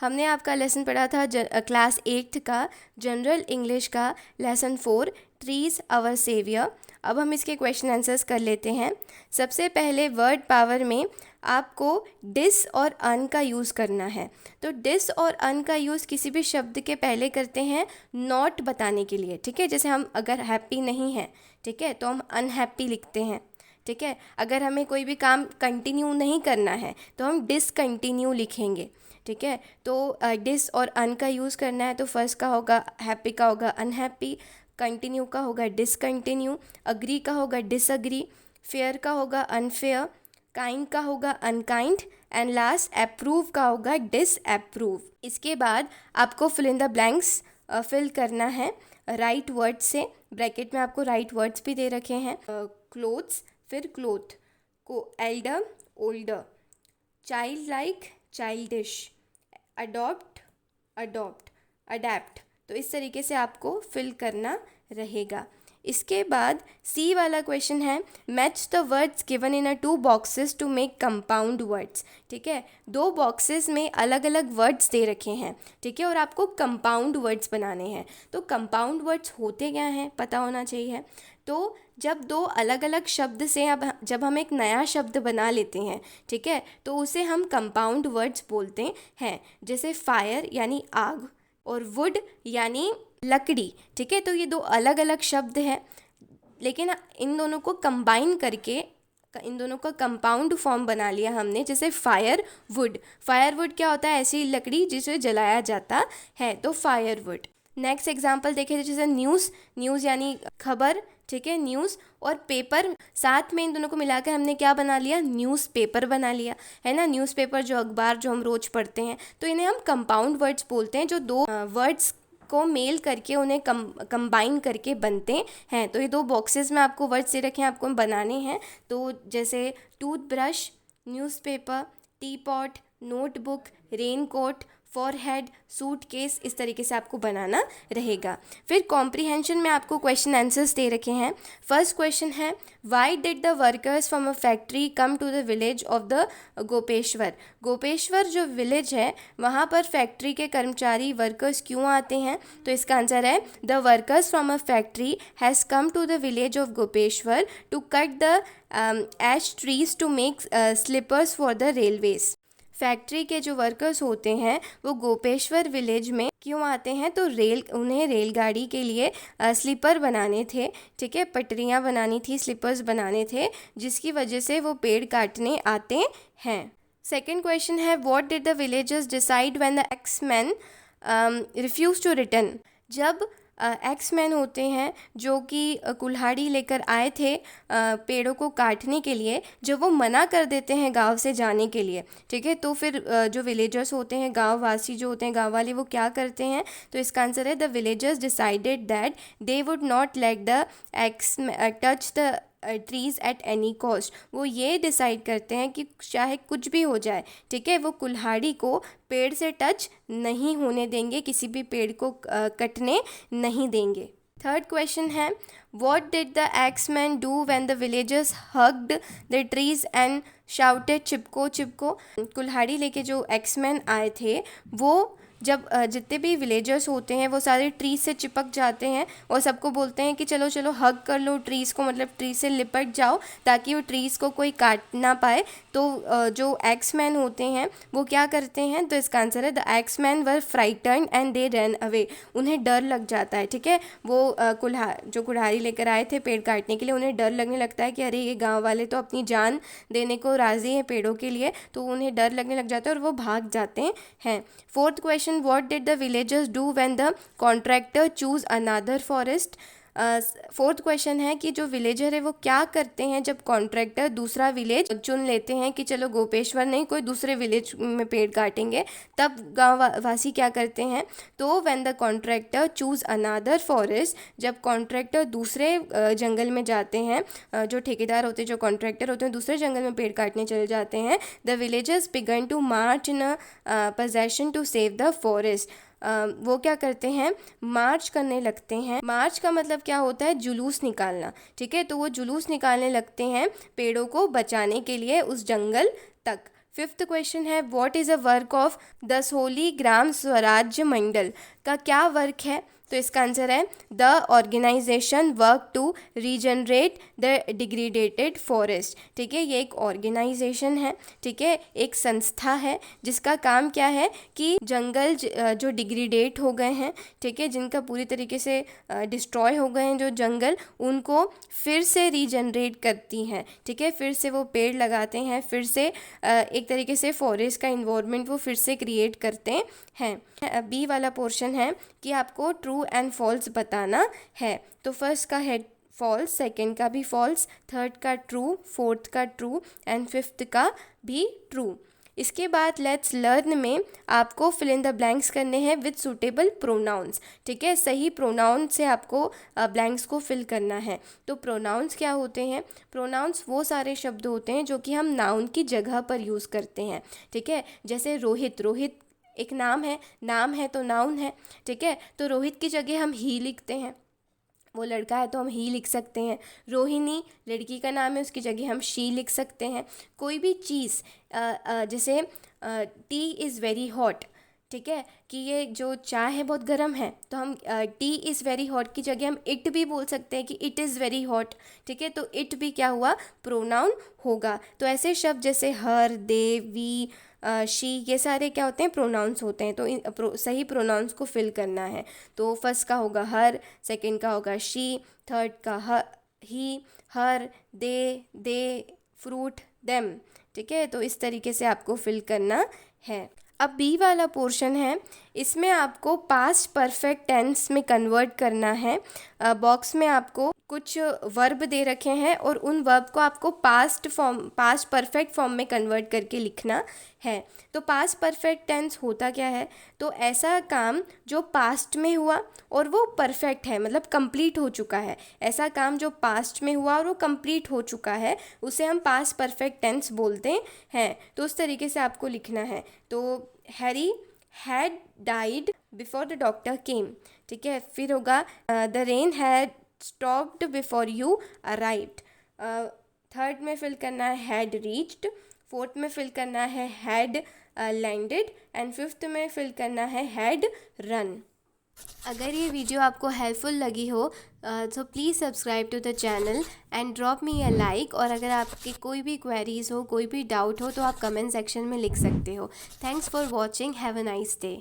हमने आपका लेसन पढ़ा था क्लास 8th का जनरल इंग्लिश का लेसन 4 ट्रीज आवर सेवियर। अब हम इसके क्वेश्चन आंसर्स कर लेते हैं। सबसे पहले वर्ड पावर में आपको डिस और अन का यूज़ करना है। तो डिस और अन का यूज़ किसी भी शब्द के पहले करते हैं नॉट बताने के लिए, ठीक है। जैसे हम अगर हैप्पी नहीं हैं, ठीक है, तो हम अनहैप्पी लिखते हैं, ठीक है। अगर हमें कोई भी काम कंटिन्यू नहीं करना है तो हम डिसकंटिन्यू लिखेंगे, ठीक है। तो डिस और अन का यूज़ करना है तो फर्स्ट का होगा हैप्पी का होगा अनहैप्पी, कंटिन्यू का होगा डिसकंटिन्यू, अग्री का होगा डिसअग्री, फेयर का होगा अनफेयर, काइंड का होगा अनकाइंड एंड लास्ट अप्रूव का होगा डिसअप्रूव। इसके बाद आपको fill in the blanks fill करना है राइट वर्ड्स से। ब्रैकेट में आपको राइट वर्ड्स भी दे रखे हैं। क्लोथ्स, फिर क्लोथ को Elder older, child like childish, adopt adopt, adapt. तो इस तरीके से आपको फिल करना रहेगा। इसके बाद सी वाला क्वेश्चन है match the words given in a 2 boxes to make compound words, ठीक है। 2 बॉक्सेस में अलग अलग वर्ड्स दे रखे हैं, ठीक है, और आपको कंपाउंड वर्ड्स बनाने हैं। तो कंपाउंड वर्ड्स होते क्या हैं पता होना चाहिए। तो जब 2 अलग अलग शब्द से अब जब हम एक नया शब्द बना लेते हैं, ठीक है, तो उसे हम कंपाउंड वर्ड्स बोलते हैं। जैसे फायर यानी आग और वुड यानी लकड़ी, ठीक है। तो ये 2 अलग अलग शब्द हैं, लेकिन इन दोनों को कंबाइन करके इन दोनों का कंपाउंड फॉर्म बना लिया हमने। जैसे फायर वुड, फायर वुड क्या होता है, ऐसी लकड़ी जिसे जलाया जाता है, तो फायर वुड। नेक्स्ट एग्जांपल देखें, जैसे न्यूज़, न्यूज़ यानी खबर, ठीक है, न्यूज़ और पेपर, साथ में इन दोनों को मिलाकर हमने क्या बना लिया, न्यूज़पेपर बना लिया, है ना। न्यूज़पेपर जो अखबार जो हम रोज़ पढ़ते हैं, तो इन्हें हम कंपाउंड वर्ड्स बोलते हैं, जो 2 वर्ड्स को मेल करके उन्हें कंबाइन करके बनते हैं। तो ये 2 बॉक्सेस में आपको वर्ड्स दे रखे हैं, आपको बनाने हैं। तो जैसे toothbrush, newspaper, T pot, notebook, raincoat, forehead, suitcase, इस तरीके से आपको बनाना रहेगा। फिर कॉम्प्रीहेंशन में आपको क्वेश्चन आंसर्स दे रखे हैं। फर्स्ट क्वेश्चन है why did the workers from a factory come to the village of the Gopeshwar. Gopeshwar जो विलेज है वहाँ पर फैक्ट्री के कर्मचारी वर्कर्स क्यों आते हैं। तो इसका आंसर है the workers from a factory has come to the village of Gopeshwar to cut the ash trees to make sleepers for the railways. Factory के जो वर्कर्स होते हैं वो गोपेश्वर विलेज में क्यों आते हैं, तो उन्हें रेलगाड़ी के लिए स्लीपर बनाने थे, ठीक है, पटरियाँ बनानी थी, स्लीपर्स बनाने थे, जिसकी वजह से वो पेड़ काटने आते हैं। सेकंड क्वेश्चन है what did the villagers decide when the axeman refuse to return. जब एक्समैन होते हैं जो कि कुल्हाड़ी लेकर आए थे पेड़ों को काटने के लिए, जब वो मना कर देते हैं गांव से जाने के लिए, ठीक है, तो फिर जो विलेजर्स होते हैं, गांव वासी जो होते हैं, गांव वाले, वो क्या करते हैं। तो इसका आंसर है the villagers decided that they would not let the touch the trees at any cost. वो ये डिसाइड करते हैं कि चाहे कुछ भी हो जाए, ठीक है, वो कुल्हाड़ी को पेड़ से टच नहीं होने देंगे, किसी भी पेड़ को कटने नहीं देंगे। थर्ड क्वेश्चन है what did the axeman do when the villagers hugged the trees and shouted Chipko Chipko. कुल्हाड़ी लेके जो एक्समैन आए थे वो जब जितने भी विलेजर्स होते हैं वो सारे ट्रीज से चिपक जाते हैं और सबको बोलते हैं कि चलो चलो हग कर लो ट्रीज़ को, मतलब ट्री से लिपट जाओ ताकि वो ट्रीज़ को कोई काट ना पाए। तो जो एक्समैन होते हैं वो क्या करते हैं, तो इसका आंसर है the axeman were frightened and they run away. उन्हें डर लग जाता है, ठीक है, वो जो कुल्हाड़ी लेकर आए थे पेड़ काटने के लिए, उन्हें डर लगने लगता है कि अरे ये गाँव वाले तो अपनी जान देने को राज़ी हैं पेड़ों के लिए, तो उन्हें डर लगने लग जाता है और वो भाग जाते हैं। Fourth question what did the villagers do when the contractor choose another forest। Fourth question है कि जो विलेजर है वो क्या करते हैं जब कॉन्ट्रैक्टर दूसरा विलेज चुन लेते हैं कि चलो गोपेश्वर नहीं कोई दूसरे विलेज में पेड़ काटेंगे, तब गाँव वासी क्या करते हैं। तो when the contractor choose another forest, जब कॉन्ट्रैक्टर दूसरे जंगल में जाते हैं, जो ठेकेदार होते हैं, जो कॉन्ट्रैक्टर होते हैं, दूसरे जंगल में पेड़ काटने चले जाते हैं, the villagers began to march in a procession to save the forest. वो क्या करते हैं, मार्च करने लगते हैं। मार्च का मतलब क्या होता है, जुलूस निकालना, ठीक है, तो वो जुलूस निकालने लगते हैं पेड़ों को बचाने के लिए उस जंगल तक। फिफ्थ क्वेश्चन है what is a work of Dasholi Gram Swarajya Mandal का क्या वर्क है? तो इसका आंसर है the organization work to regenerate the degradated forest. ठीक है, ये एक ऑर्गेनाइजेशन है, ठीक है, एक संस्था है जिसका काम क्या है कि जंगल जो डिग्रेडेट हो गए हैं, ठीक है, जिनका पूरी तरीके से डिस्ट्रॉय हो गए हैं जो जंगल, उनको फिर से रीजनरेट करती हैं। ठीक है, फिर से वो पेड़ लगाते हैं, फिर से एक तरीके से फॉरेस्ट का इन्वायरमेंट वो फिर से क्रिएट करते हैं। बी वाला पोर्शन है कि आपको ट्रू एंड फॉल्स बताना है। तो फर्स्ट का है फॉल्स, सेकंड का भी फॉल्स, थर्ड का ट्रू, फोर्थ का ट्रू एंड फिफ्थ का भी ट्रू। इसके बाद लेट्स लर्न में आपको फिल इन द ब्लैंक्स करने हैं विद सूटेबल प्रोनाउंस। ठीक है, सही प्रोनाउन से आपको ब्लैंक्स को फिल करना है। तो प्रोनाउंस क्या होते हैं? प्रोनाउंस वो सारे शब्द होते हैं जो कि हम नाउन की जगह पर यूज़ करते हैं। ठीक है, जैसे रोहित, रोहित एक नाम है तो नाउन है। ठीक है, तो रोहित की जगह हम ही लिखते हैं, वो लड़का है तो हम ही लिख सकते हैं। रोहिणी लड़की का नाम है, उसकी जगह हम शी लिख सकते हैं। कोई भी चीज़ जैसे टी इज़ वेरी हॉट, ठीक है, कि ये जो चाय है बहुत गर्म है, तो हम टी इज़ वेरी हॉट की जगह हम इट भी बोल सकते हैं कि इट इज़ वेरी हॉट। ठीक है, तो इट भी क्या हुआ? प्रोनाउन होगा। तो ऐसे शब्द जैसे हर, दे, वी, शी, ये सारे क्या होते हैं? प्रोनाउंस होते हैं। तो सही प्रोनाउंस को फिल करना है। तो फर्स्ट का होगा हर, सेकंड का होगा शी, थर्ड का ही, हर, दे, फ्रूट, देम। ठीक है, तो इस तरीके से आपको फिल करना है। अब बी वाला पोर्शन है, इसमें आपको पास्ट परफेक्ट टेंस में कन्वर्ट करना है। बॉक्स में आपको कुछ वर्ब दे रखे हैं और उन वर्ब को आपको पास्ट परफेक्ट फॉर्म में कन्वर्ट करके लिखना है। तो पास्ट परफेक्ट टेंस होता क्या है? तो ऐसा काम जो पास्ट में हुआ और वो परफेक्ट है, मतलब कंप्लीट हो चुका है। ऐसा काम जो पास्ट में हुआ और वो कंप्लीट हो चुका है, उसे हम पास्ट परफेक्ट टेंस बोलते हैं। तो उस तरीके से आपको लिखना है। तो Harry had died before the doctor केम। ठीक है, फिर होगा the rain had stopped before you arrived. Third में फिल करना है हैड रीच्ड, फोर्थ में फिल करना है हैड लैंडेड एंड फिफ्थ में फिल करना है हैड रन। अगर ये वीडियो आपको हेल्पफुल लगी हो तो please subscribe to the channel and drop me a like. और अगर आपकी कोई भी क्वेरीज़ हो, कोई भी डाउट हो, तो आप कमेंट सेक्शन में लिख सकते हो। Thanks for watching, have a nice day.